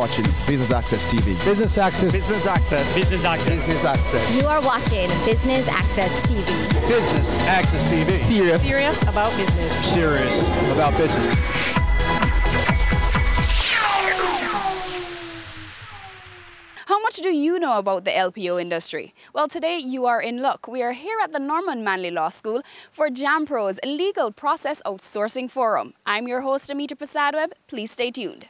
watching Business Access TV. Business Access. Business Access. Business Access. Business Access. You are watching Business Access TV. Business Access TV. Serious about business. Serious about business. How much do you know about the LPO industry? Well, today you are in luck. We are here at the Norman Manley Law School for JAMPRO's Legal Process Outsourcing Forum. I'm your host, Amita Prasadweb. Please stay tuned.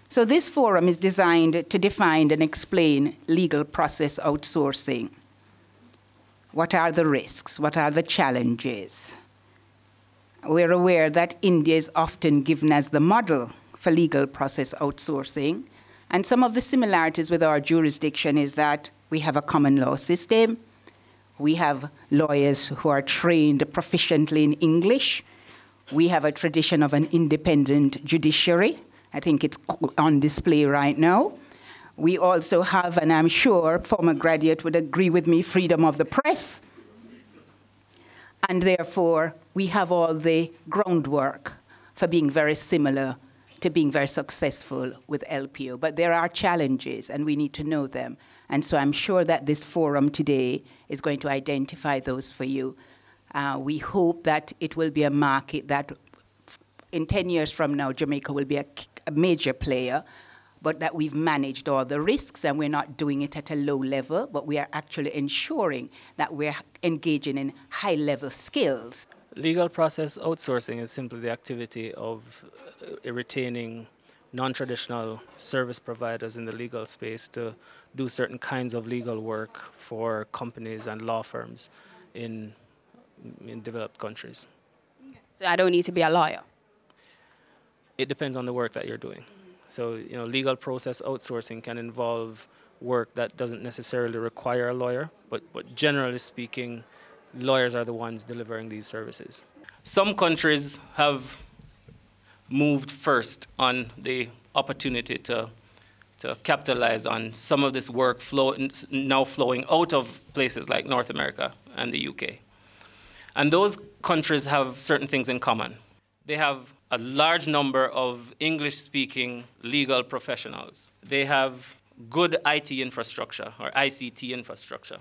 So this forum is designed to define and explain legal process outsourcing. What are the risks? What are the challenges? We're aware that India is often given as the model for legal process outsourcing. And some of the similarities with our jurisdiction is that we have a common law system. We have lawyers who are trained proficiently in English. We have a tradition of an independent judiciary. I think it's on display right now. We also have, and I'm sure former graduate would agree with me, freedom of the press. And therefore, we have all the groundwork for being very similar to being very successful with LPO. But there are challenges, and we need to know them. And so I'm sure that this forum today is going to identify those for you. We hope that it will be a market that in 10 years from now, Jamaica will be a major player, but that we've managed all the risks and we're not doing it at a low level, but we are actually ensuring that we're engaging in high-level skills. Legal process outsourcing is simply the activity of retaining non-traditional service providers in the legal space to do certain kinds of legal work for companies and law firms in developed countries. So I don't need to be a lawyer? It depends on the work that you're doing. So, legal process outsourcing can involve work that doesn't necessarily require a lawyer, but generally speaking, lawyers are the ones delivering these services. Some countries have moved first on the opportunity to capitalize on some of this work now flowing out of places like North America and the UK. And those countries have certain things in common. They have a large number of English-speaking legal professionals. They have good IT infrastructure or ICT infrastructure.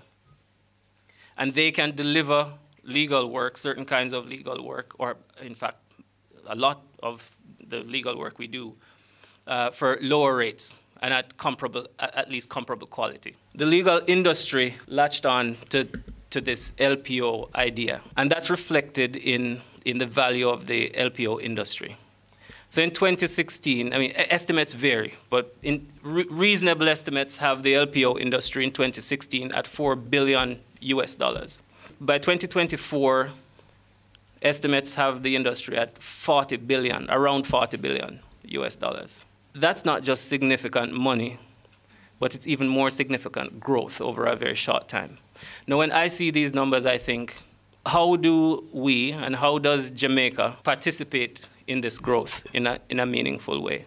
And they can deliver legal work, certain kinds of legal work, or in fact, a lot of the legal work we do for lower rates and at least comparable quality. The legal industry latched on to this LPO idea, and that's reflected in the value of the LPO industry. So in 2016, estimates vary, but reasonable estimates have the LPO industry in 2016 at $4 billion US. By 2024, estimates have the industry at 40 billion, around 40 billion US dollars. That's not just significant money, but it's even more significant growth over a very short time. Now, when I see these numbers, I think, how do we and how does Jamaica participate in this growth in a meaningful way?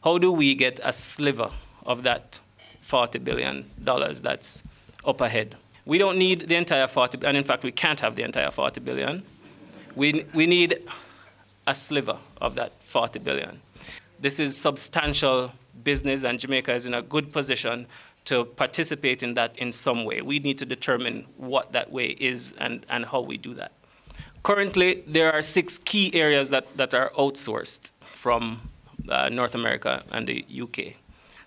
How do we get a sliver of that $40 billion that's up ahead? We don't need the entire 40, and in fact, we can't have the entire 40 billion. We need a sliver of that 40 billion. This is substantial business, and Jamaica is in a good position to participate in that in some way. We need to determine what that way is and how we do that. Currently, there are 6 key areas that are outsourced from North America and the UK.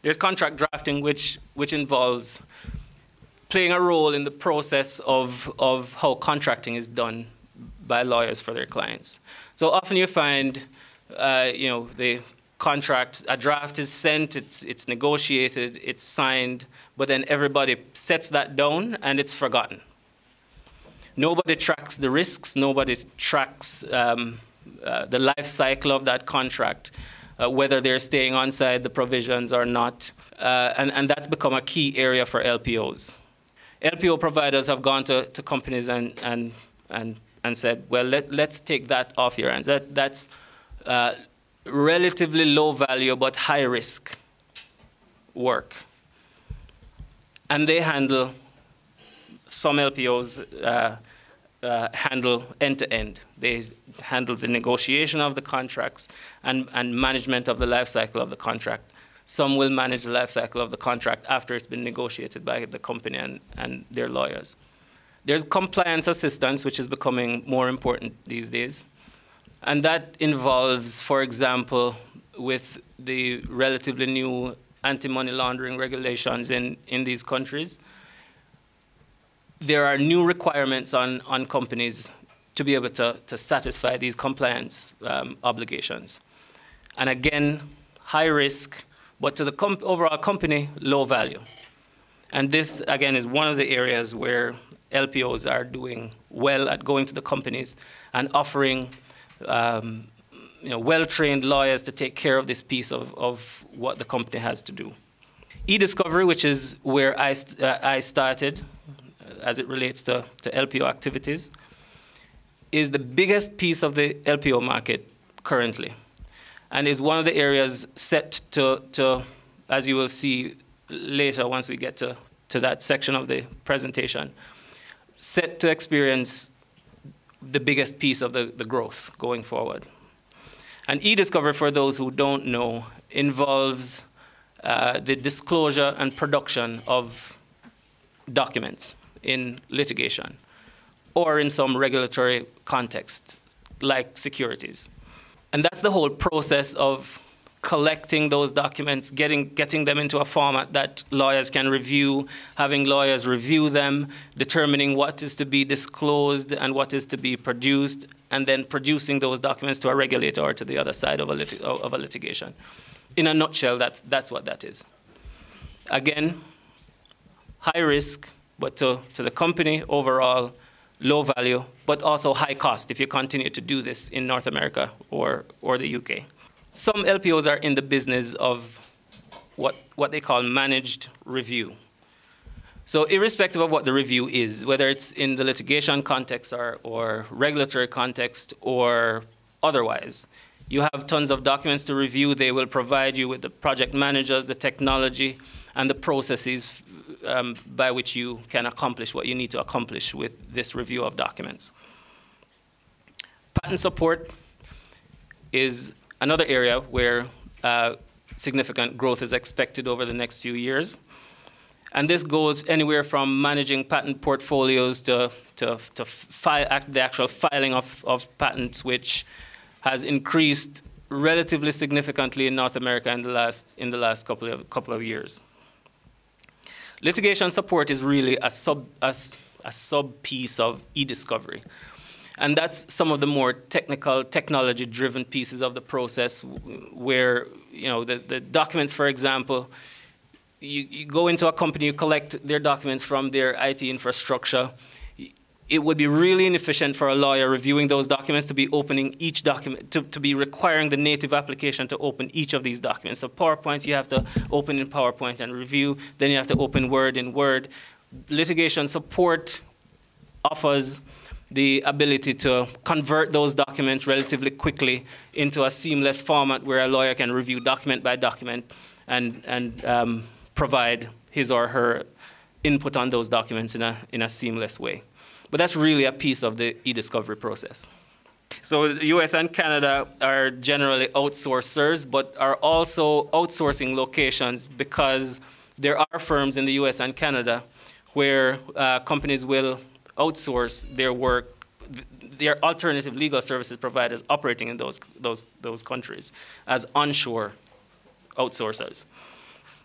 There's contract drafting, which involves playing a role in the process of how contracting is done by lawyers for their clients. So often you find, the contract, a draft is sent, it's negotiated, it's signed, but then everybody sets that down and it's forgotten. Nobody tracks the risks, nobody tracks the life cycle of that contract. whether they're staying inside the provisions or not. And that's become a key area for LPOs. LPO providers have gone to companies and said, well, let's take that off your hands. That's relatively low value but high risk work. And they handle, some LPOs handle end-to-end. They handle the negotiation of the contracts and management of the life cycle of the contract. Some will manage the life cycle of the contract after it's been negotiated by the company and their lawyers. There's compliance assistance, which is becoming more important these days. And that involves, for example, with the relatively new anti-money laundering regulations in these countries, there are new requirements on companies to be able to satisfy these compliance obligations. And again, high risk, but to the overall company, low value. And this, again, is one of the areas where LPOs are doing well at going to the companies and offering well-trained lawyers to take care of this piece of what the company has to do. E-discovery, which is where I started as it relates to LPO activities, is the biggest piece of the LPO market currently, and is one of the areas set to, as you will see later once we get to that section of the presentation, set to experience the biggest piece of the growth going forward. And e-discovery, for those who don't know, involves the disclosure and production of documents in litigation or in some regulatory context, like securities. And that's the whole process of collecting those documents, getting them into a format that lawyers can review, having lawyers review them, determining what is to be disclosed and what is to be produced, and then producing those documents to a regulator or to the other side of a litigation. In a nutshell, that's what that is. Again, high risk, but to the company overall, low value, but also high cost if you continue to do this in North America or the UK. Some LPOs are in the business of what they call managed review. So irrespective of what the review is, whether it's in the litigation context or regulatory context or otherwise, you have tons of documents to review. They will provide you with the project managers, the technology, and the processes by which you can accomplish what you need to accomplish with this review of documents. Patent support is another area where significant growth is expected over the next few years. And this goes anywhere from managing patent portfolios to the actual filing of patents, which has increased relatively significantly in North America in the last couple of years. Litigation support is really a sub piece of e-discovery. And that's some of the more technical, technology-driven pieces of the process where, the documents, for example, you go into a company, you collect their documents from their IT infrastructure. It would be really inefficient for a lawyer reviewing those documents to be opening each document, to be requiring the native application to open each of these documents. So PowerPoint, you have to open in PowerPoint and review. Then you have to open Word in Word. Litigation support offers the ability to convert those documents relatively quickly into a seamless format where a lawyer can review document by document and provide his or her input on those documents in a seamless way. But that's really a piece of the e-discovery process. So the US and Canada are generally outsourcers, but are also outsourcing locations because there are firms in the US and Canada where companies will outsource their work, their alternative legal services providers operating in those countries as onshore outsourcers.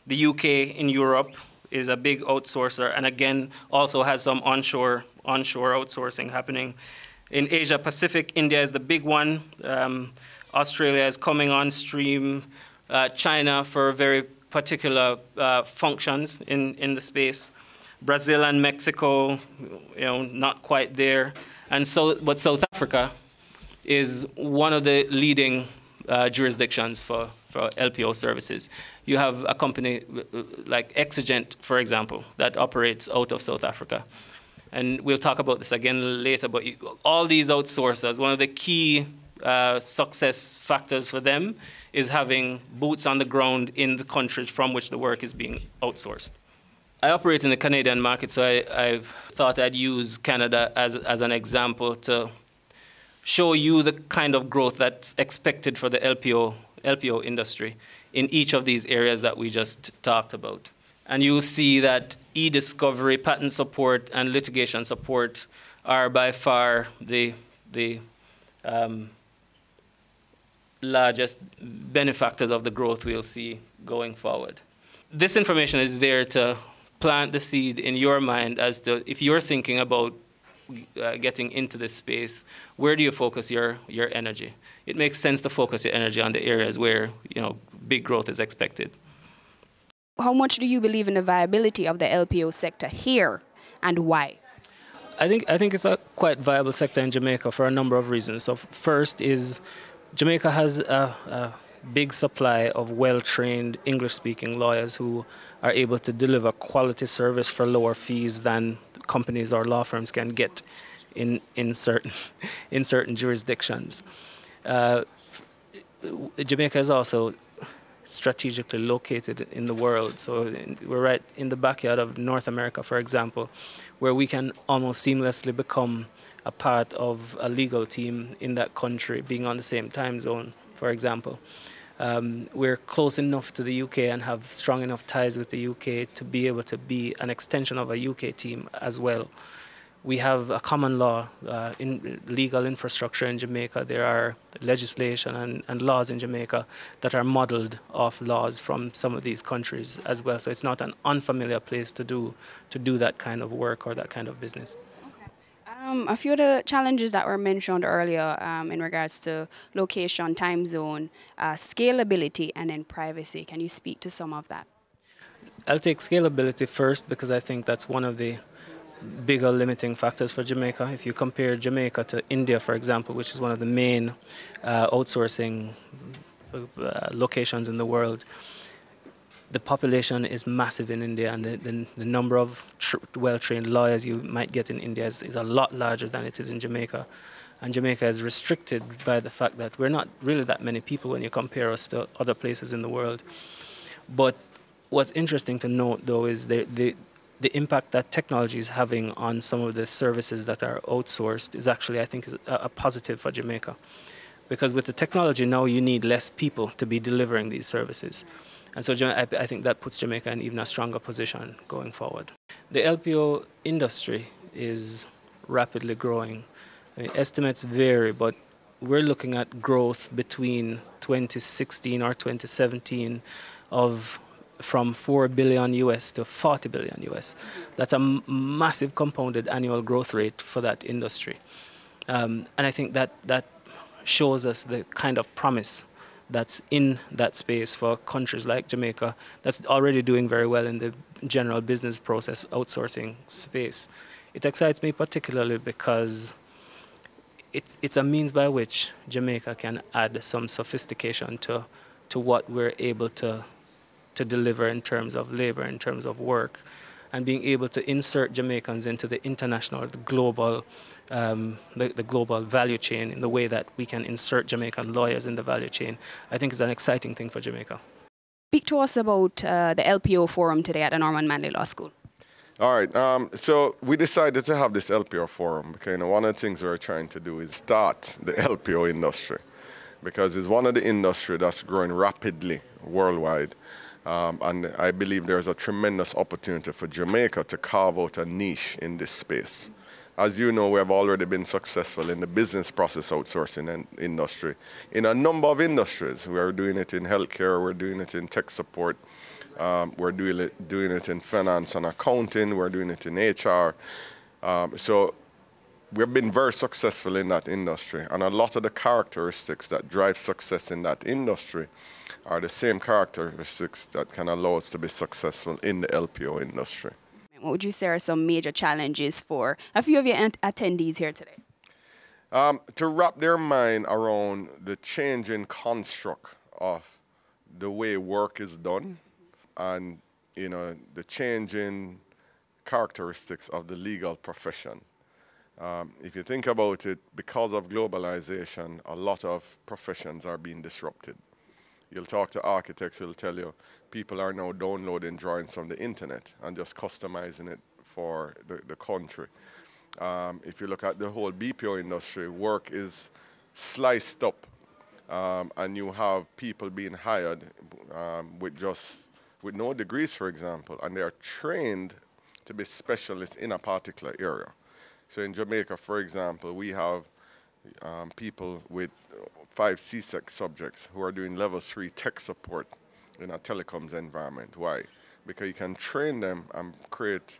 The UK in Europe is a big outsourcer, and again also has some onshore outsourcing happening. In Asia Pacific, India is the big one. Australia is coming on stream. China for very particular functions in the space. Brazil and Mexico, not quite there. But South Africa is one of the leading jurisdictions for LPO services. You have a company like Exigent, for example, that operates out of South Africa. And we'll talk about this again later, but all these outsourcers, one of the key success factors for them is having boots on the ground in the countries from which the work is being outsourced. I operate in the Canadian market, so I thought I'd use Canada as an example to show you the kind of growth that's expected for the LPO industry in each of these areas that we just talked about. And you'll see that e-discovery, patent support, and litigation support are by far the largest benefactors of the growth we'll see going forward. This information is there to plant the seed in your mind as to if you're thinking about getting into this space, where do you focus your energy? It makes sense to focus your energy on the areas where big growth is expected. How much do you believe in the viability of the LPO sector here, and why? I think it's a quite viable sector in Jamaica for a number of reasons. So first is Jamaica has a big supply of well-trained English-speaking lawyers who are able to deliver quality service for lower fees than companies or law firms can get in certain jurisdictions. Jamaica is also strategically located in the world. So we're right in the backyard of North America, for example, where we can almost seamlessly become a part of a legal team in that country, being on the same time zone, for example. We're close enough to the UK and have strong enough ties with the UK to be able to be an extension of a UK team as well. We have a common law legal infrastructure in Jamaica. There are legislation and laws in Jamaica that are modeled off laws from some of these countries as well. So it's not an unfamiliar place to do that kind of work or that kind of business. A few of the challenges that were mentioned earlier in regards to location, time zone, scalability, and then privacy. Can you speak to some of that? I'll take scalability first because I think that's one of the bigger limiting factors for Jamaica. If you compare Jamaica to India, for example, which is one of the main outsourcing locations in the world, the population is massive in India, and the number of well-trained lawyers you might get in India is a lot larger than it is in Jamaica. And Jamaica is restricted by the fact that we're not really that many people when you compare us to other places in the world. But what's interesting to note, though, is the impact that technology is having on some of the services that are outsourced is actually, I think, is a positive for Jamaica. Because with the technology now, you need less people to be delivering these services. And so I think that puts Jamaica in even a stronger position going forward. The LPO industry is rapidly growing. I mean, estimates vary, but we're looking at growth between 2016 or 2017 from $4 billion US to $40 billion US. That's a massive compounded annual growth rate for that industry. And I think that shows us the kind of promise that's in that space for countries like Jamaica that's already doing very well in the general business process outsourcing space. It excites me particularly because it's a means by which Jamaica can add some sophistication to what we're able to deliver in terms of labor, in terms of work, and being able to insert Jamaicans into the international, the global value chain in the way that we can insert Jamaican lawyers in the value chain, I think is an exciting thing for Jamaica. Speak to us about the LPO forum today at the Norman Manley Law School. All right, so we decided to have this LPO forum because one of the things we're trying to do is start the LPO industry because it's one of the industries that's growing rapidly worldwide. And I believe there's a tremendous opportunity for Jamaica to carve out a niche in this space. As you know, we have already been successful in the business process outsourcing industry. In a number of industries, we are doing it in healthcare, we're doing it in tech support, we're doing it in finance and accounting, we're doing it in HR. So we've been very successful in that industry. And a lot of the characteristics that drive success in that industry are the same characteristics that can allow us to be successful in the LPO industry. What would you say are some major challenges for a few of your attendees here today? To wrap their mind around the changing construct of the way work is done and, you know, the changing characteristics of the legal profession. If you think about it, because of globalization, a lot of professions are being disrupted. You'll talk to architects who'll tell you people are now downloading drawings from the internet and just customizing it for the country. If you look at the whole BPO industry, work is sliced up, and you have people being hired with no degrees, for example, and they are trained to be specialists in a particular area. So in Jamaica, for example, we have people with 5 CSEC subjects who are doing level 3 tech support in a telecoms environment. Why? Because you can train them and create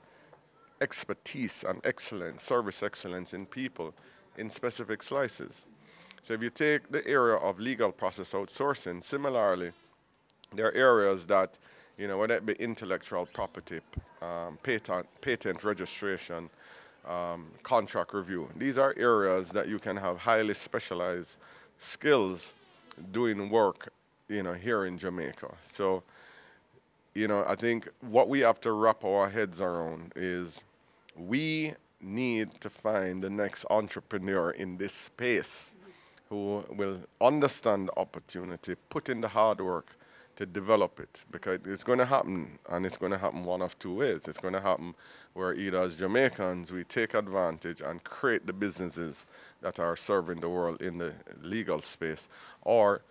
expertise and excellence, service excellence in people in specific slices. So if you take the area of legal process outsourcing, similarly, there are areas that, you know, whether it be intellectual property, patent registration, contract review. These are areas that you can have highly specialized skills doing work, you know, here in Jamaica. So, you know, I think what we have to wrap our heads around is we need to find the next entrepreneur in this space who will understand the opportunity, put in the hard work to develop it, because it's going to happen, and it's going to happen one of 2 ways. It's going to happen where either as Jamaicans we take advantage and create the businesses that are serving the world in the legal space, or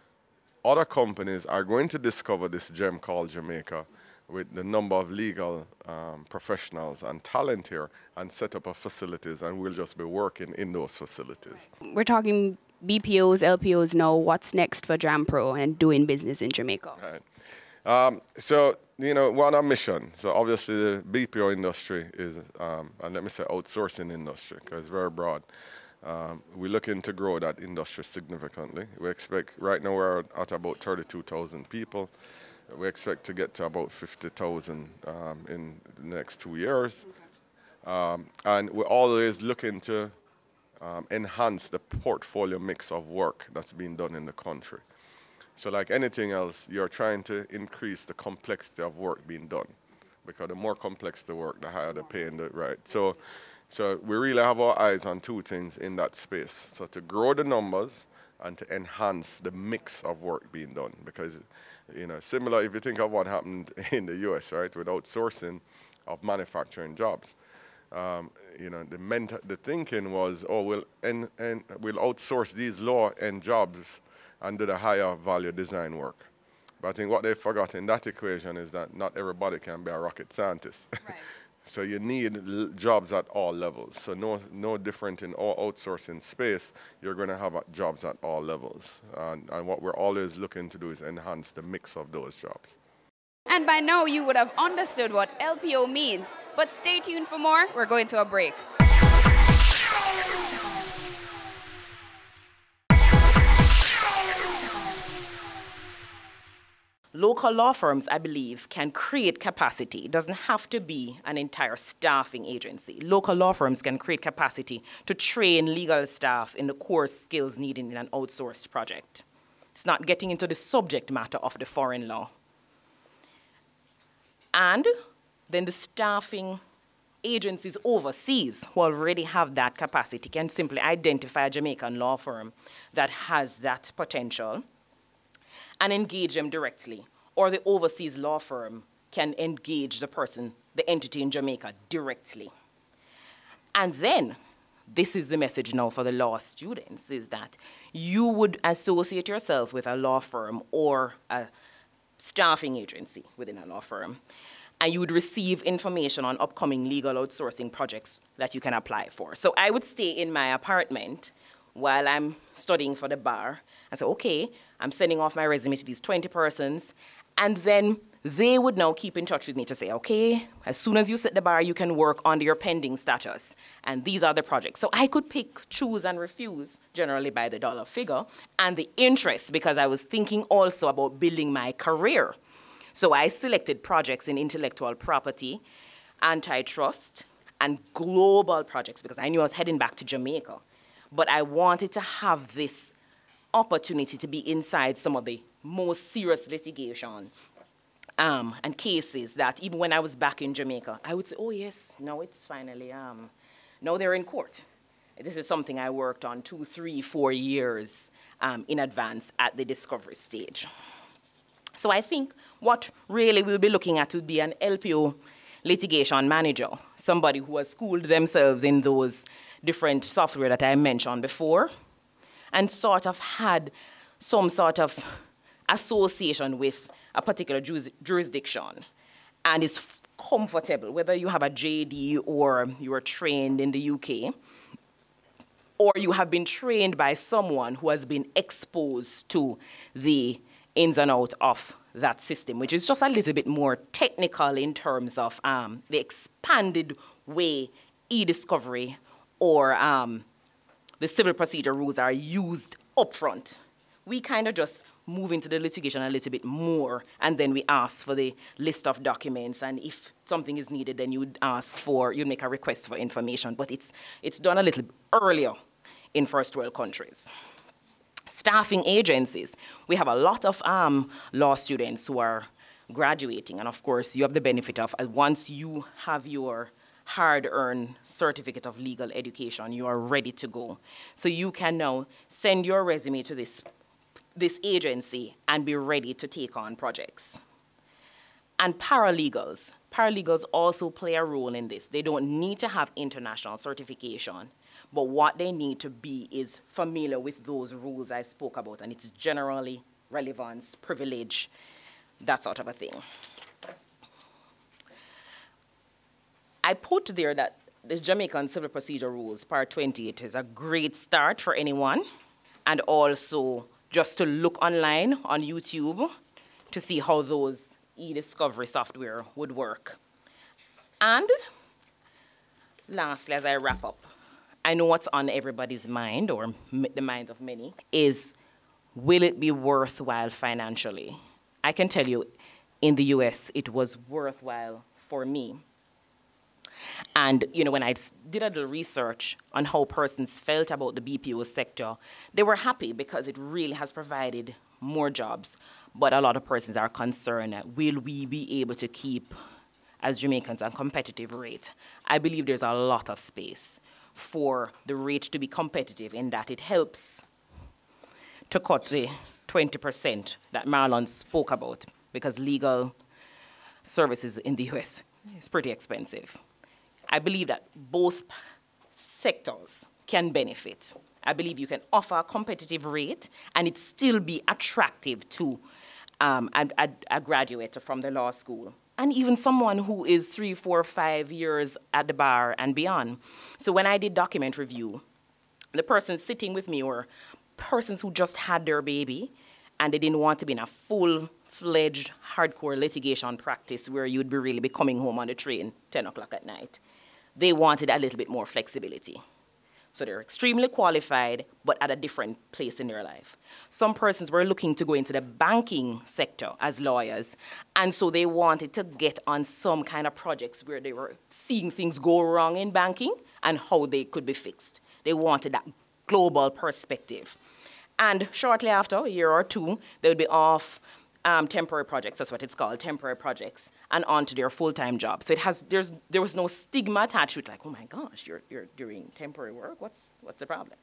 other companies are going to discover this gem called Jamaica with the number of legal professionals and talent here and set up facilities, and we'll just be working in those facilities. We're talking BPOs, LPOs now. What's next for JAMPRO and doing business in Jamaica? Right. So, you know, we're on a mission. So obviously the BPO industry is, and let me say outsourcing industry, because it's very broad. We're looking to grow that industry significantly. We expect, right now we're at about 32,000 people. We expect to get to about 50,000 in the next 2 years. And we're always looking to enhance the portfolio mix of work that's being done in the country. So like anything else, you're trying to increase the complexity of work being done, because the more complex the work, the higher the pay, right? So we really have our eyes on 2 things in that space. So to grow the numbers and to enhance the mix of work being done, because, you know, similar if you think of what happened in the US, right, with outsourcing of manufacturing jobs. You know, the thinking was, oh, we'll outsource these low-end jobs and do the higher value design work. But I think what they forgot in that equation is that not everybody can be a rocket scientist. Right. So you need jobs at all levels. So no different in all outsourcing space, you're going to have jobs at all levels. And what we're always looking to do is enhance the mix of those jobs. And by now you would have understood what LPO means. But stay tuned for more. We're going to a break. Local law firms, I believe, can create capacity. It doesn't have to be an entire staffing agency. Local law firms can create capacity to train legal staff in the core skills needed in an outsourced project. It's not getting into the subject matter of the foreign law. And then the staffing agencies overseas who already have that capacity can simply identify a Jamaican law firm that has that potential and engage them directly. Or the overseas law firm can engage the person, the entity in Jamaica, directly. And then, this is the message now for the law students, is that you would associate yourself with a law firm or a staffing agency within a law firm, and you would receive information on upcoming legal outsourcing projects that you can apply for. So I would stay in my apartment while I'm studying for the bar and say, okay, I'm sending off my resume to these 20 persons, and then they would now keep in touch with me to say, okay, as soon as you set the bar, you can work on your pending status, and these are the projects. So I could pick, choose, and refuse, generally by the dollar figure, and the interest, because I was thinking also about building my career. So I selected projects in intellectual property, antitrust, and global projects, because I knew I was heading back to Jamaica. but I wanted to have this opportunity to be inside some of the most serious litigation and cases that even when I was back in Jamaica, I would say, oh yes, now it's finally, now they're in court. This is something I worked on 2, 3, 4 years in advance at the discovery stage. So I think what really we'll be looking at would be an LPO litigation manager, somebody who has schooled themselves in those different software that I mentioned before, and sort of had some sort of association with a particular jurisdiction, and is comfortable, whether you have a JD or you are trained in the UK, or you have been trained by someone who has been exposed to the ins and outs of that system, which is just a little bit more technical in terms of the expanded way e-discovery or the civil procedure rules are used upfront. We kind of just move into the litigation a little bit more, and then we ask for the list of documents, and if something is needed, then you'd make a request for information, but it's done a little earlier in first world countries. Staffing agencies. We have a lot of law students who are graduating, and of course you have the benefit of once you have your hard-earned certificate of legal education, you are ready to go. So you can now send your resume to this agency and be ready to take on projects. And paralegals. Paralegals also play a role in this. They don't need to have international certification, but what they need to be is familiar with those rules I spoke about, and it's generally relevance, privilege, that sort of a thing. I put there that the Jamaican Civil Procedure Rules, Part 28, is a great start for anyone, and also just to look online on YouTube to see how those e-discovery software would work. And lastly, as I wrap up, I know what's on everybody's mind, or the minds of many, is will it be worthwhile financially? I can tell you, in the US, it was worthwhile for me. And when I did a little research on how persons felt about the BPO sector, they were happy because it really has provided more jobs. But a lot of persons are concerned that will we be able to keep, as Jamaicans, a competitive rate? I believe there's a lot of space for the rate to be competitive in that it helps to cut the 20% that Marlon spoke about, because legal services in the US is pretty expensive. I believe that both sectors can benefit. I believe you can offer a competitive rate and it still be attractive to a graduate from the law school, and even someone who is 3, 4, 5 years at the bar and beyond. So when I did document review, the persons sitting with me were persons who just had their baby and they didn't want to be in a full-fledged hardcore litigation practice where you'd really be coming home on the train 10 o'clock at night. They wanted a little bit more flexibility. So they're extremely qualified, but at a different place in their life. Some persons were looking to go into the banking sector as lawyers, and so they wanted to get on some kind of projects where they were seeing things go wrong in banking and how they could be fixed. They wanted that global perspective. And shortly after, a year or two, they would be off temporary projects, that's what it's called, temporary projects, and on to their full-time job. So there was no stigma attached to it, like, oh my gosh, you're doing temporary work, what's the problem?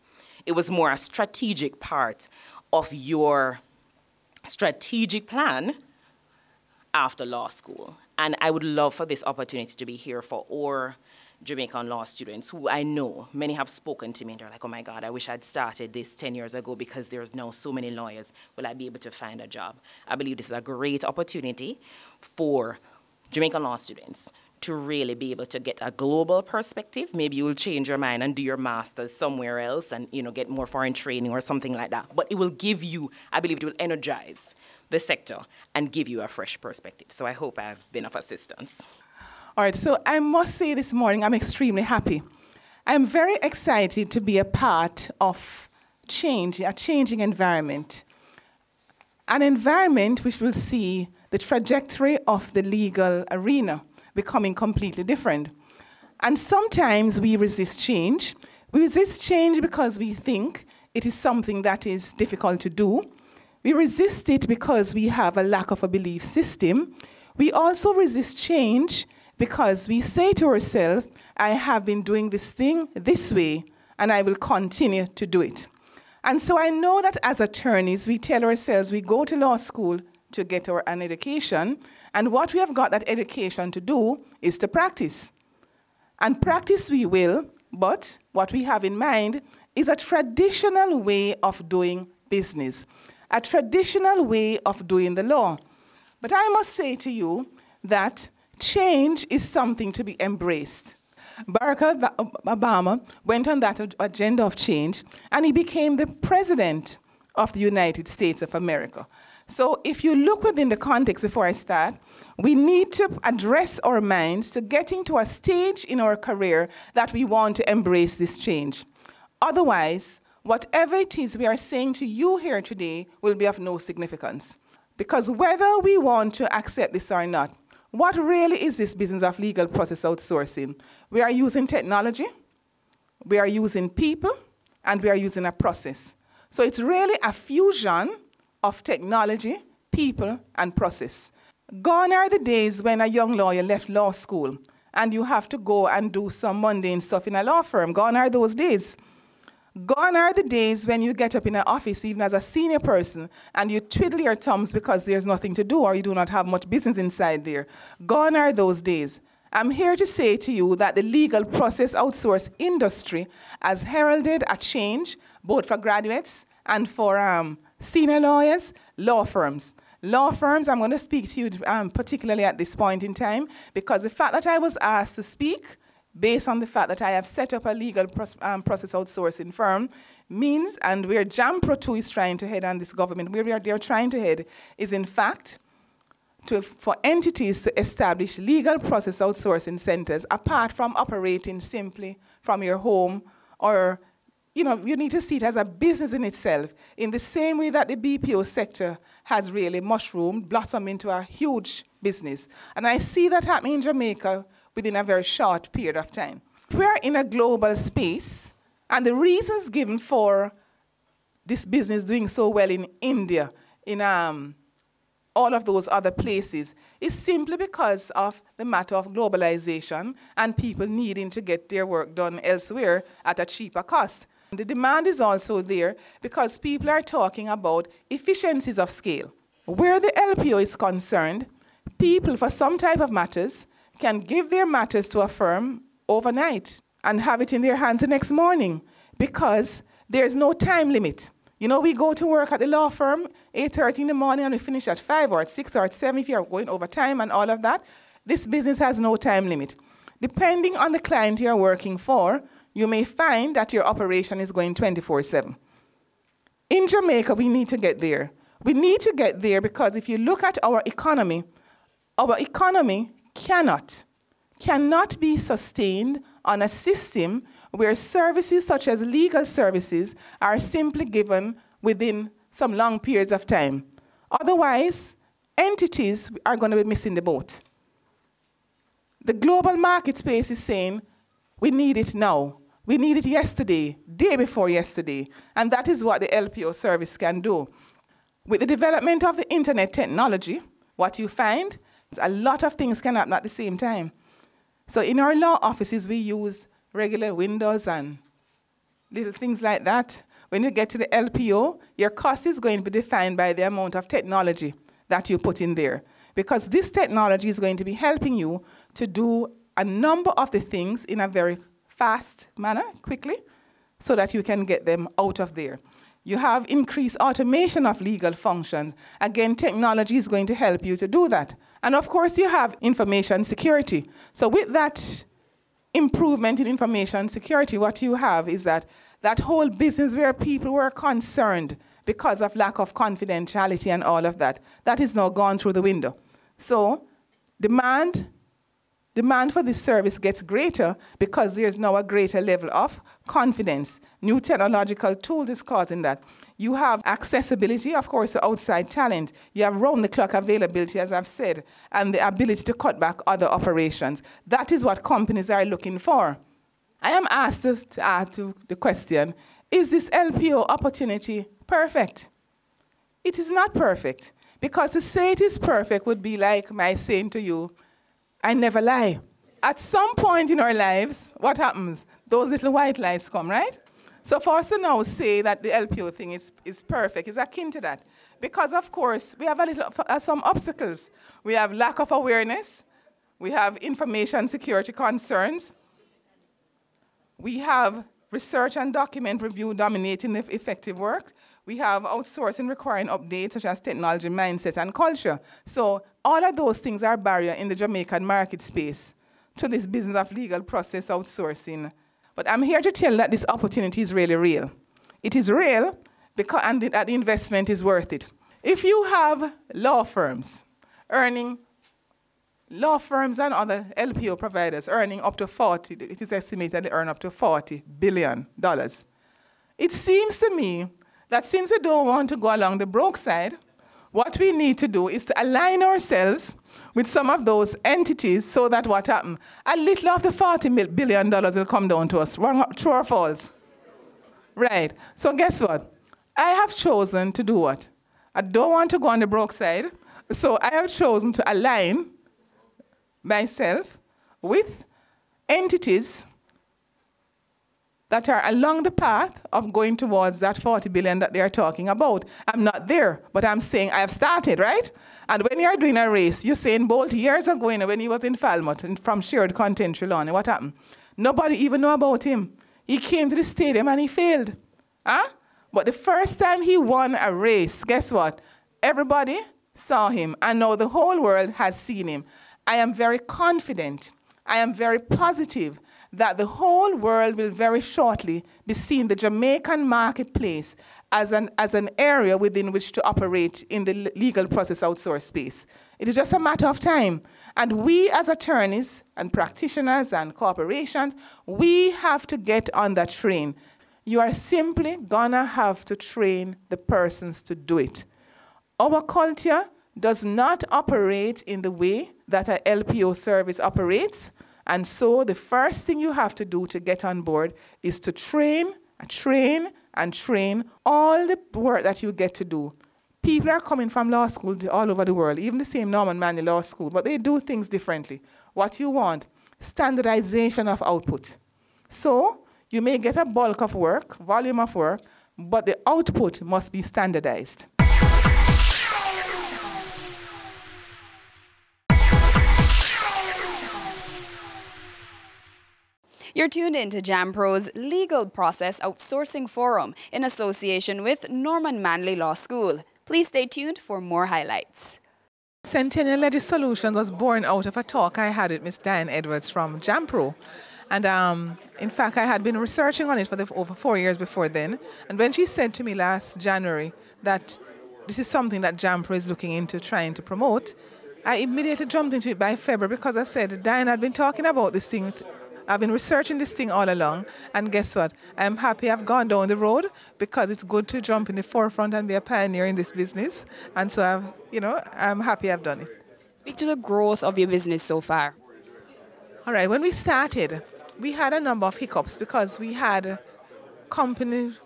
It was more a strategic part of your strategic plan after law school. And I would love for this opportunity to be here for all Jamaican law students who I know, many have spoken to me, and they're like, oh my God, I wish I'd started this 10 years ago because there's now so many lawyers. Will I be able to find a job? I believe this is a great opportunity for Jamaican law students to really be able to get a global perspective. Maybe you'll change your mind and do your master's somewhere else and get more foreign training or something like that. But it will give you, I believe it will energize the sector and give you a fresh perspective. So I hope I've been of assistance. All right, so I must say this morning, I'm extremely happy. I'm very excited to be a part of change, a changing environment. An environment which will see the trajectory of the legal arena becoming completely different. And sometimes we resist change We resist change because we think it is something that is difficult to do. We resist it because we have a lack of a belief system. We also resist change because we say to ourselves, I have been doing this thing this way, and I will continue to do it. And so I know that as attorneys, we tell ourselves we go to law school to get an education, and what we have got that education to do is to practice. And practice we will, but what we have in mind is a traditional way of doing business, a traditional way of doing the law. But I must say to you that change is something to be embraced. Barack Obama went on that agenda of change, and he became the president of the United States of America. So if you look within the context before I start, we need to address our minds to getting to a stage in our career that we want to embrace this change. Otherwise, whatever it is we are saying to you here today will be of no significance. Because whether we want to accept this or not, what really is this business of legal process outsourcing? We are using technology, we are using people, and we are using a process. So it's really a fusion of technology, people, and process. Gone are the days when a young lawyer left law school and you have to go and do some mundane stuff in a law firm. Gone are those days. Gone are the days when you get up in an office, even as a senior person, and you twiddle your thumbs because there's nothing to do or you do not have much business inside there. Gone are those days. I'm here to say to you that the legal process outsource industry has heralded a change, both for graduates and for senior lawyers, law firms. Law firms, I'm going to speak to you particularly at this point in time, because the fact that I was asked to speak based on the fact that I have set up a legal process outsourcing firm means, and where JAMPRO 2 is trying to head on this government, where they're trying to head is in fact for entities to establish legal process outsourcing centers apart from operating simply from your home, or you need to see it as a business in itself, in the same way that the BPO sector has really mushroomed, blossomed into a huge business. And I see that happening in Jamaica within a very short period of time. We are in a global space, and the reasons given for this business doing so well in India, in all of those other places, is simply because of the matter of globalization and people needing to get their work done elsewhere at a cheaper cost. The demand is also there because people are talking about efficiencies of scale. Where the LPO is concerned, people for some type of matters can give their matters to a firm overnight and have it in their hands the next morning because there's no time limit. You know, we go to work at the law firm 8:30 in the morning and we finish at 5 or at 6 or at 7 if you're going overtime and all of that. This business has no time limit. Depending on the client you're working for, you may find that your operation is going 24/7. In Jamaica, we need to get there. We need to get there because if you look at our economy cannot be sustained on a system where services such as legal services are simply given within some long periods of time. Otherwise, entities are going to be missing the boat. The global market space is saying, we need it now. We need it yesterday, day before yesterday. And that is what the LPO service can do. With the development of the internet technology, what you find is a lot of things can happen at the same time. So in our law offices, we use regular windows and little things like that. When you get to the LPO, your cost is going to be defined by the amount of technology that you put in there. Because this technology is going to be helping you to do a number of the things in a very fast manner, quickly, so that you can get them out of there. You have increased automation of legal functions. Again, technology is going to help you to do that. And of course, you have information security. So with that improvement in information security, what you have is that whole business where people were concerned because of lack of confidentiality and all of that, that is now gone through the window. So demand for this service gets greater because there's now a greater level of confidence. New technological tools is causing that. You have accessibility, of course, to outside talent. You have round-the-clock availability, as I've said, and the ability to cut back other operations. That is what companies are looking for. I am asked to add to the question, is this LPO opportunity perfect? It is not perfect, because to say it is perfect would be like my saying to you, I never lie. At some point in our lives, what happens? Those little white lies come, right? So for us to now say that the LPO thing is perfect is akin to that. Because, of course, we have some obstacles. We have lack of awareness. We have information security concerns. We have research and document review dominating the effective work. We have outsourcing requiring updates such as technology, mindset, and culture. So all of those things are barriers in the Jamaican market space to this business of legal process outsourcing. But I'm here to tell you that this opportunity is really real. It is real because, and that the investment is worth it. If you have law firms and other LPO providers earning up to it is estimated they earn up to $40 billion. It seems to me that since we don't want to go along the broke side, what we need to do is to align ourselves with some of those entities so that what happens? A little of the $40 billion will come down to us. True or false? Right. So guess what? I have chosen to do what? I don't want to go on the broke side, so I have chosen to align myself with entities that are along the path of going towards that 40 billion that they are talking about. I'm not there, but I'm saying I have started, right? And when you're doing a race, Usain Bolt years ago when he was in Falmouth and from shared content Trelawney, what happened? Nobody even knew about him. He came to the stadium and he failed. Huh? But the first time he won a race, guess what? Everybody saw him, and now the whole world has seen him. I am very confident, I am very positive that the whole world will very shortly be seeing the Jamaican marketplace as an area within which to operate in the legal process outsource space. It is just a matter of time. And we as attorneys and practitioners and corporations, we have to get on that train. You are simply gonna have to train the persons to do it. Our culture does not operate in the way that an LPO service operates. And so the first thing you have to do to get on board is to train all the work that you get to do. People are coming from law school all over the world, even the same Norman Manley Law School, but they do things differently. What you want? Standardization of output. So you may get a bulk of work, volume of work, but the output must be standardized. You're tuned in to JAMPRO's Legal Process Outsourcing Forum in association with Norman Manley Law School. Please stay tuned for more highlights. Centennial Legis Solutions was born out of a talk I had with Ms. Diane Edwards from JAMPRO. And in fact, I had been researching on it for over 4 years before then. And when she said to me last January that this is something that JAMPRO is looking into trying to promote, I immediately jumped into it by February because I said, Diane had been talking about this thing. I've been researching this thing all along, and guess what? I'm happy I've gone down the road because it's good to jump in the forefront and be a pioneer in this business. And so, I'm happy I've done it. Speak to the growth of your business so far. All right, when we started, we had a number of hiccups because we had companies,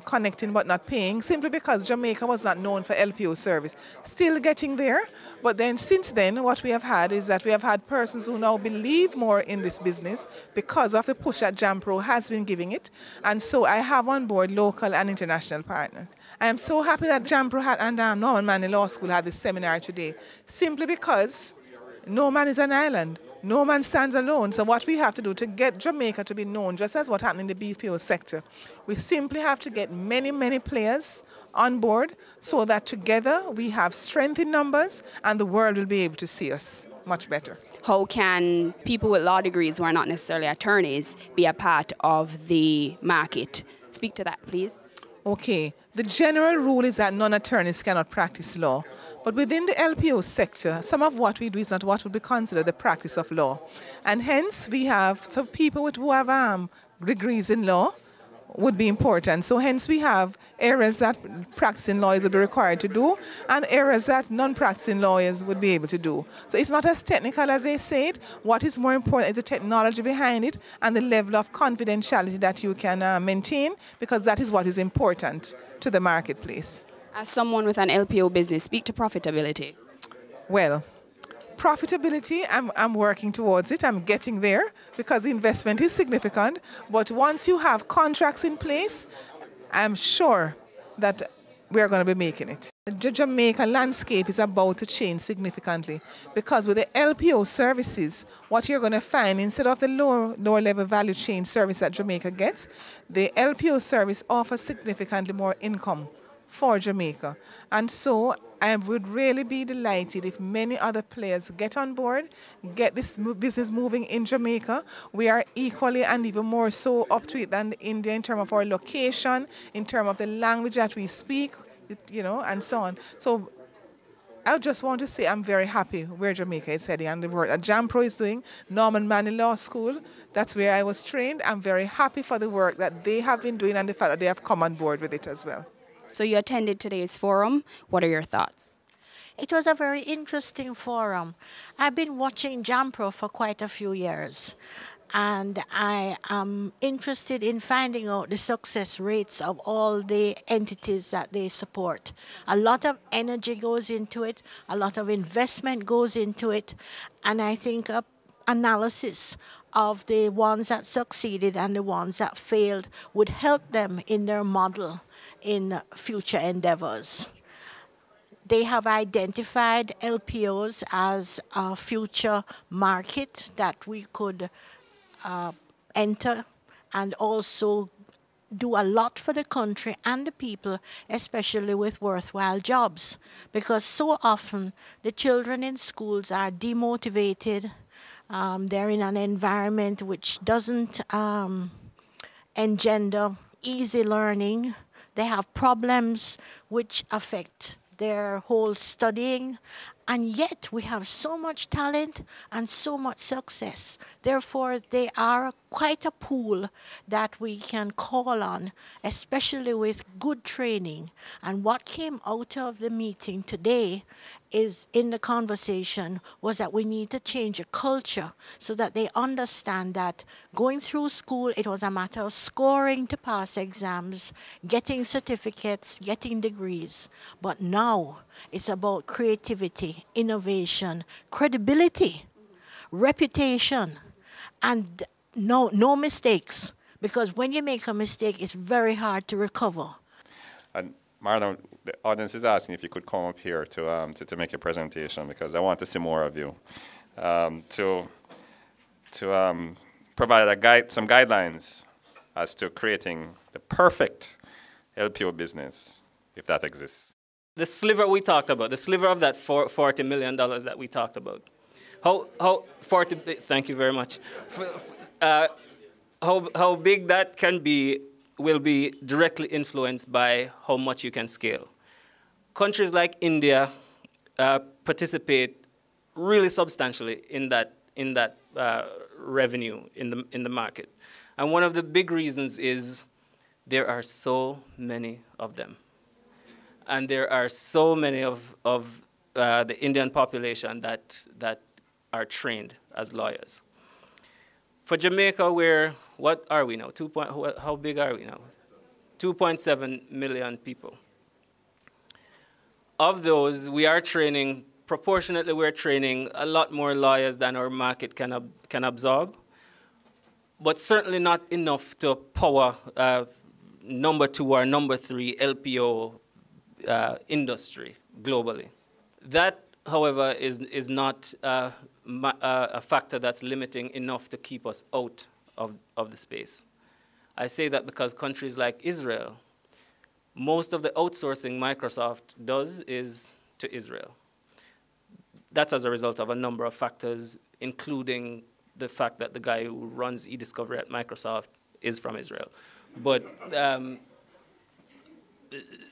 connecting but not paying, simply because Jamaica was not known for LPO service. Still getting there. But then since then, what we have had is that we have had persons who now believe more in this business because of the push that JAMPRO has been giving it. And so I have on board local and international partners. I am so happy that JAMPRO and Norman Manley Law School had this seminar today, simply because no man is an island. No man stands alone. So what we have to do to get Jamaica to be known, just as what happened in the BPO sector, we simply have to get many, many players on board so that together we have strength in numbers and the world will be able to see us much better. How can people with law degrees who are not necessarily attorneys be a part of the market? Speak to that, please. Okay. The general rule is that non-attorneys cannot practice law. But within the LPO sector, some of what we do is not what would be considered the practice of law. And hence, we have some people who have degrees in law, would be important. So hence we have areas that practicing lawyers would be required to do and areas that non-practicing lawyers would be able to do. So it's not as technical as they say it. What is more important is the technology behind it and the level of confidentiality that you can maintain, because that is what is important to the marketplace. As someone with an LPO business, speak to profitability. Well, profitability, I'm working towards it. I'm getting there because the investment is significant. But once you have contracts in place, I'm sure that we're going to be making it. The Jamaica landscape is about to change significantly because with the LPO services, what you're going to find, instead of the lower level value chain service that Jamaica gets, the LPO service offers significantly more income for Jamaica. And so I would really be delighted if many other players get on board, get this business moving in Jamaica. We are equally and even more so up to it than India in terms of our location, in terms of the language that we speak, you know, and so on. So I just want to say I'm very happy where Jamaica is heading and the work that JAMPRO is doing, Norman Manley Law School. That's where I was trained. I'm very happy for the work that they have been doing and the fact that they have come on board with it as well. So you attended today's forum. What are your thoughts? It was a very interesting forum. I've been watching JAMPRO for quite a few years, and I am interested in finding out the success rates of all the entities that they support. A lot of energy goes into it, a lot of investment goes into it, and I think an analysis of the ones that succeeded and the ones that failed would help them in their model in future endeavors. They have identified LPOs as a future market that we could enter and also do a lot for the country and the people, especially with worthwhile jobs. Because so often the children in schools are demotivated. They're in an environment which doesn't engender easy learning. They have problems which affect their whole studying, and yet we have so much talent and so much success. Therefore, they are quite a pool that we can call on, especially with good training. And what came out of the meeting today is, in the conversation, was that we need to change a culture so that they understand that going through school, it was a matter of scoring to pass exams, getting certificates, getting degrees. But now it's about creativity, innovation, credibility, reputation, and no mistakes. Because when you make a mistake, it's very hard to recover. And Marlon, the audience is asking if you could come up here to make a presentation, because I want to see more of you. To provide some guidelines as to creating the perfect LPO business, if that exists. The sliver we talked about, the sliver of that $40 million that we talked about. Thank you very much. How big that can be will be directly influenced by how much you can scale. Countries like India participate really substantially in that revenue in the market. And one of the big reasons is there are so many of them. And there are so many of the Indian population that are trained as lawyers. For Jamaica, what are we now? How big are we now? 2.7 million people. Of those, we are training, proportionately we're training a lot more lawyers than our market can absorb, but certainly not enough to power number 2 or number 3 LPO industry globally. That, however, is not a factor that's limiting enough to keep us out of the space. I say that because countries like Israel, most of the outsourcing Microsoft does is to Israel. That's as a result of a number of factors, including the fact that the guy who runs e-discovery at Microsoft is from Israel. But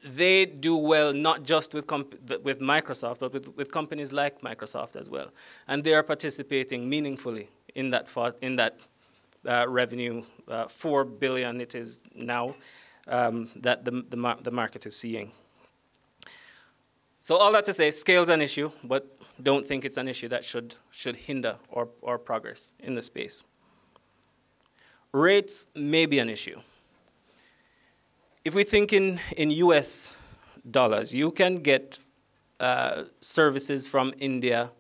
they do well not just with Microsoft, but with companies like Microsoft as well. And they are participating meaningfully in that revenue, 4 billion it is now, that the market is seeing. So all that to say, scale's an issue, but don't think it's an issue that should hinder our progress in the space. Rates may be an issue. If we think in US dollars, you can get services from India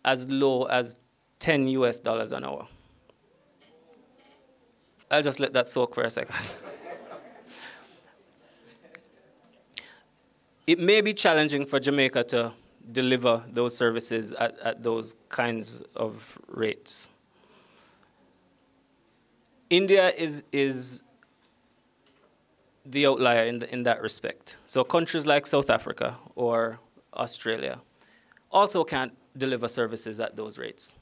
as low as $10 US an hour. I'll just let that soak for a second. It may be challenging for Jamaica to deliver those services at those kinds of rates. India is the outlier in that respect. So countries like South Africa or Australia also can't deliver services at those rates.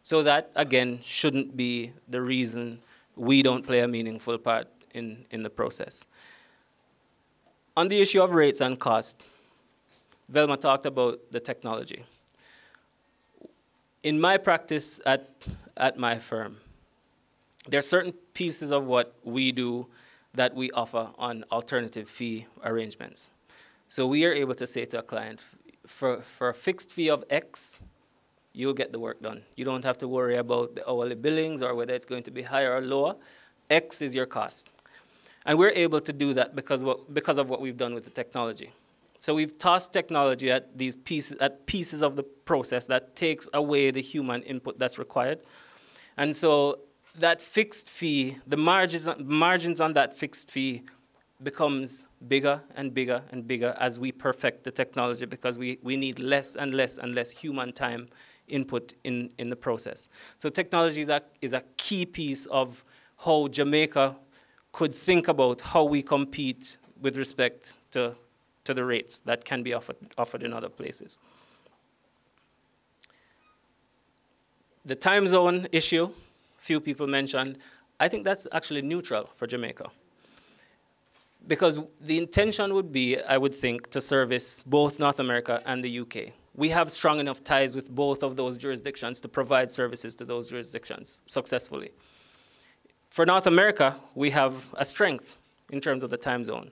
So that, again, shouldn't be the reason we don't play a meaningful part in the process. On the issue of rates and cost, Velma talked about the technology. In my practice at my firm, there are certain pieces of what we do that we offer on alternative fee arrangements. So we are able to say to a client, for a fixed fee of X, you'll get the work done. You don't have to worry about the hourly billings or whether it's going to be higher or lower. X is your cost. And we're able to do that because of what we've done with the technology. So we've tossed technology at these pieces of the process that takes away the human input that's required. And so that fixed fee, the margins on that fixed fee becomes bigger and bigger and bigger as we perfect the technology, because we need less and less and less human time input in the process. So technology is a key piece of how Jamaica could think about how we compete with respect to the rates that can be offered in other places. The time zone issue, few people mentioned, I think that's actually neutral for Jamaica. Because the intention would be, I would think, to service both North America and the UK. We have strong enough ties with both of those jurisdictions to provide services to those jurisdictions successfully. For North America, we have a strength in terms of the time zone.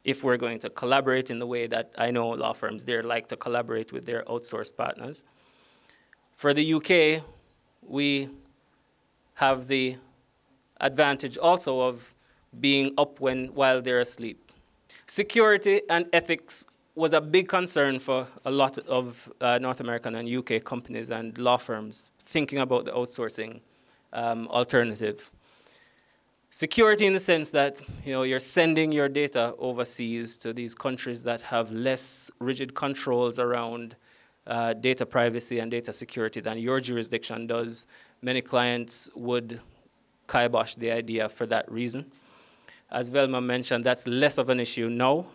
If we're going to collaborate in the way that I know law firms there like to collaborate with their outsourced partners. For the UK, we have the advantage also of being up while they're asleep. Security and ethics was a big concern for a lot of North American and UK companies and law firms thinking about the outsourcing alternative. Security in the sense that you're sending your data overseas to these countries that have less rigid controls around data privacy and data security than your jurisdiction does. Many clients would kibosh the idea for that reason. As Velma mentioned, that's less of an issue now,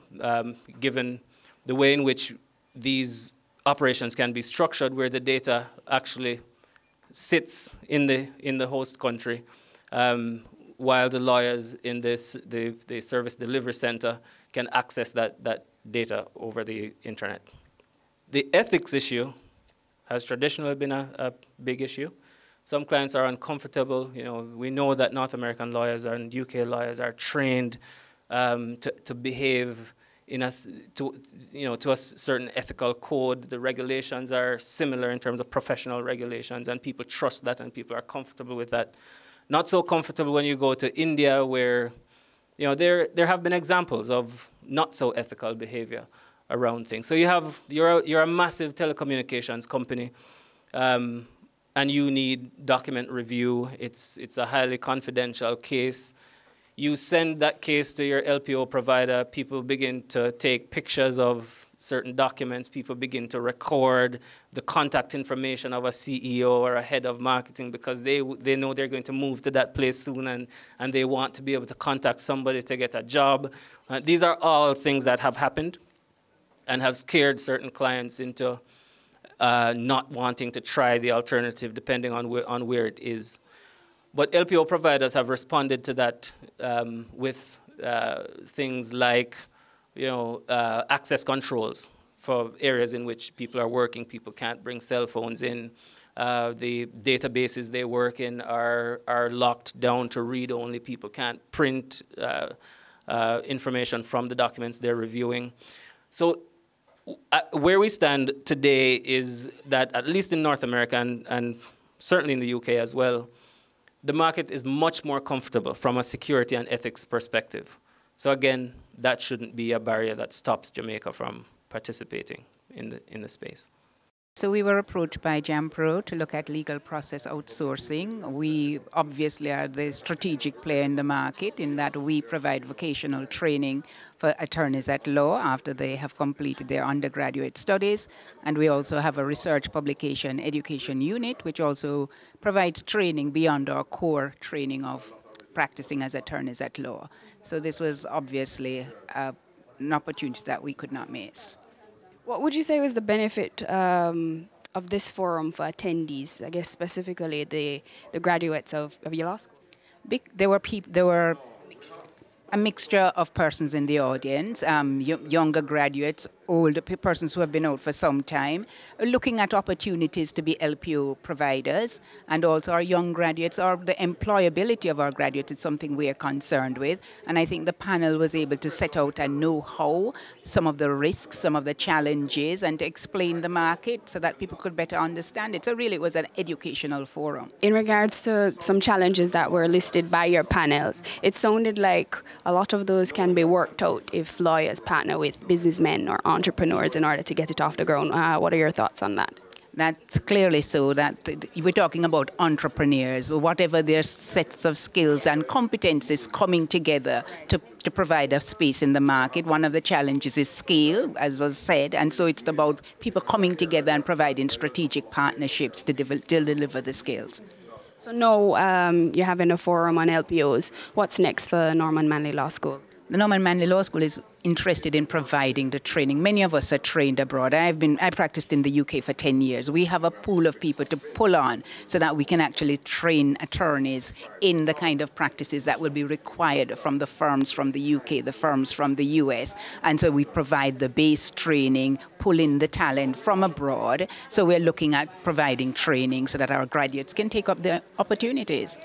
given the way in which these operations can be structured, where the data actually sits in the host country, while the lawyers in the service delivery center can access that data over the internet. The ethics issue has traditionally been a big issue. Some clients are uncomfortable. We know that North American lawyers and UK lawyers are trained to behave to a certain ethical code. The regulations are similar in terms of professional regulations, and people trust that, and people are comfortable with that. Not so comfortable when you go to India, where there have been examples of not so ethical behavior around things. So you're a massive telecommunications company, and you need document review. It's a highly confidential case. You send that case to your LPO provider, people begin to take pictures of certain documents, people begin to record the contact information of a CEO or a head of marketing, because they know they're going to move to that place soon, and they want to be able to contact somebody to get a job. These are all things that have happened and have scared certain clients into not wanting to try the alternative, depending on where it is. But LPO providers have responded to that with things like access controls for areas in which people are working. People can't bring cell phones in. The databases they work in are locked down to read-only. People can't print information from the documents they're reviewing. So where we stand today is that, at least in North America and certainly in the UK as well, the market is much more comfortable from a security and ethics perspective. So again, that shouldn't be a barrier that stops Jamaica from participating in the space. So we were approached by JAMPRO to look at legal process outsourcing. We obviously are the strategic player in the market in that we provide vocational training for attorneys at law after they have completed their undergraduate studies. And we also have a research publication education unit, which also provides training beyond our core training of practicing as attorneys at law. So this was obviously an opportunity that we could not miss. What would you say was the benefit of this forum for attendees, I guess specifically the graduates of your law school? There were a mixture of persons in the audience, younger graduates, older persons who have been out for some time, looking at opportunities to be LPO providers, and also our young graduates, or the employability of our graduates is something we are concerned with. And I think the panel was able to set out and know how, some of the risks, some of the challenges, and to explain the market so that people could better understand it. So really it was an educational forum. In regards to some challenges that were listed by your panels, it sounded like a lot of those can be worked out if lawyers partner with businessmen or entrepreneurs in order to get it off the ground. What are your thoughts on that? That's clearly so, that we're talking about entrepreneurs, whatever their sets of skills and competencies coming together to provide a space in the market. One of the challenges is scale, as was said, and so it's about people coming together and providing strategic partnerships to deliver the skills. So now you're having a forum on LPOs. What's next for Norman Manley Law School? The Norman Manley Law School is interested in providing the training. Many of us are trained abroad. I practiced in the UK for 10 years. We have a pool of people to pull on so that we can actually train attorneys in the kind of practices that will be required from the firms from the UK, the firms from the US. And so we provide the base training, pull in the talent from abroad. So we're looking at providing training so that our graduates can take up the opportunities.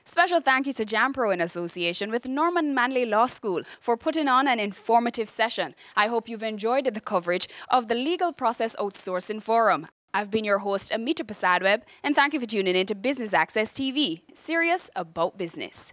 Special thank you to JAMPRO in association with Norman Manley Law School for putting on an informative session. I hope you've enjoyed the coverage of the Legal Process Outsourcing Forum. I've been your host, Amita Prasadweb, and thank you for tuning in to Business Access TV, serious about business.